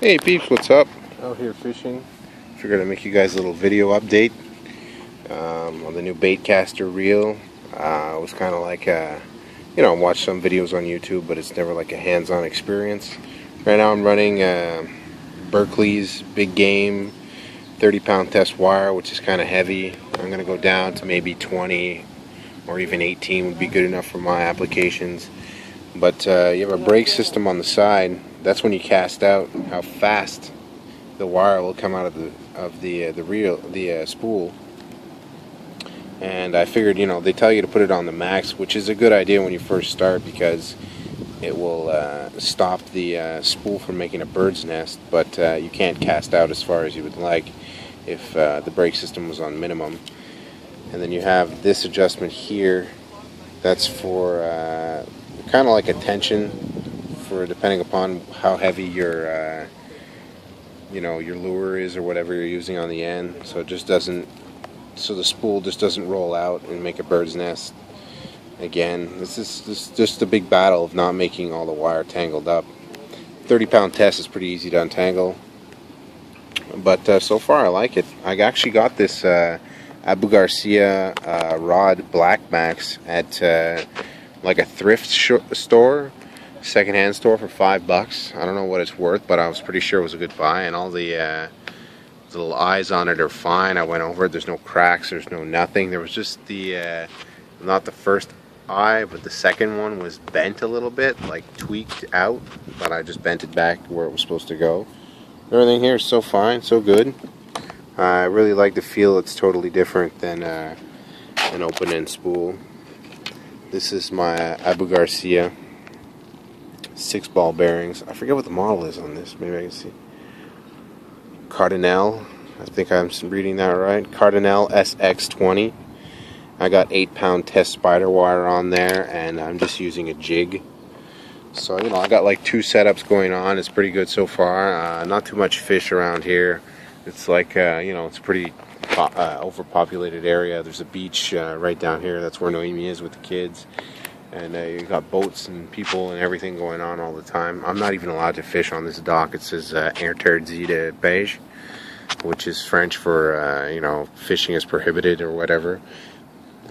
Hey peeps, what's up? Out here fishing. Figured I'd make you guys a little video update on the new baitcaster reel. It was kind of like I watch some videos on YouTube, but it's never like a hands-on experience. Right now I'm running Berkley's Big Game 30-pound test wire, which is kind of heavy. I'm gonna go down to maybe 20 or even 18 would be good enough for my applications. But you have a brake system on the side. That's when you cast out how fast the wire will come out of the reel, the spool. And I figured, they tell you to put it on the max, which is a good idea when you first start because it will stop the spool from making a bird's nest. But you can't cast out as far as you would like if the brake system was on minimum. And then you have this adjustment here. That's for kind of like a tension for depending upon how heavy your your lure is or whatever you're using on the end, so the spool just doesn't roll out and make a bird's nest. Again, this is just a big battle of not making all the wire tangled up. 30-pound test is pretty easy to untangle, but so far I like it. I actually got this Abu Garcia rod Black Max at like a thrift store, secondhand store, for $5. I don't know what it's worth, but I was pretty sure it was a good buy, and all the little eyes on it are fine. I went over it. There's no cracks. There's no nothing. There was just the not the first eye, but the second one was bent a little bit, like tweaked out, but I just bent it back where it was supposed to go. Everything here is so fine, so good. I really like the feel. It's totally different than an open-end spool. This is my Abu Garcia 6-ball bearings. I forget what the model is on this. Maybe I can see. Cardinal. I think I'm reading that right. Cardinal SX20. I got 8-pound test spider wire on there, and I'm just using a jig. So, I got like 2 setups going on. It's pretty good so far. Not too much fish around here. It's like, it's a pretty overpopulated area. There's a beach right down here. That's where Noemi is with the kids. And you got boats and people and everything going on all the time. I'm not even allowed to fish on this dock. It says interdit de pêche, which is French for, fishing is prohibited or whatever.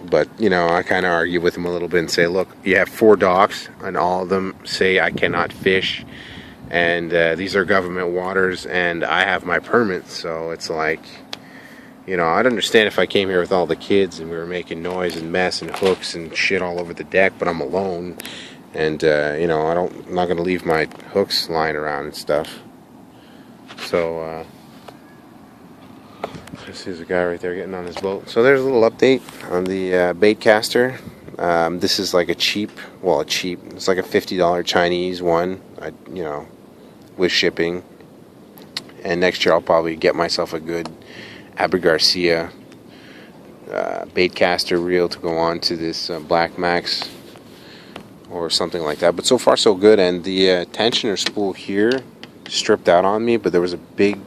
But, I kind of argue with them a little bit and say, look, you have 4 docks, and all of them say I cannot fish. And these are government waters, and I have my permit, so it's like, I'd understand if I came here with all the kids and we were making noise and mess and hooks and shit all over the deck, but I'm alone, and I'm not going to leave my hooks lying around and stuff. So there's a guy right there getting on his boat. So there's a little update on the baitcaster. This is like it's like a $50 Chinese one, with shipping. And next year I'll probably get myself a good Abu Garcia baitcaster reel to go on to this Black Max or something like that. But so far so good. And the tensioner spool here stripped out on me, but there was a big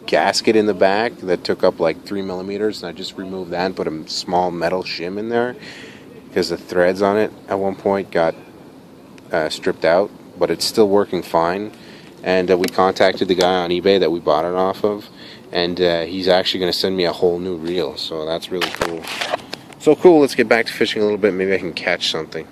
gasket in the back that took up like 3 millimeters, and I just removed that and put a small metal shim in there because the threads on it at one point got stripped out, but it's still working fine. And we contacted the guy on eBay that we bought it off of, and he's actually going to send me a whole new reel, so that's really cool. So cool, let's get back to fishing a little bit. Maybe I can catch something.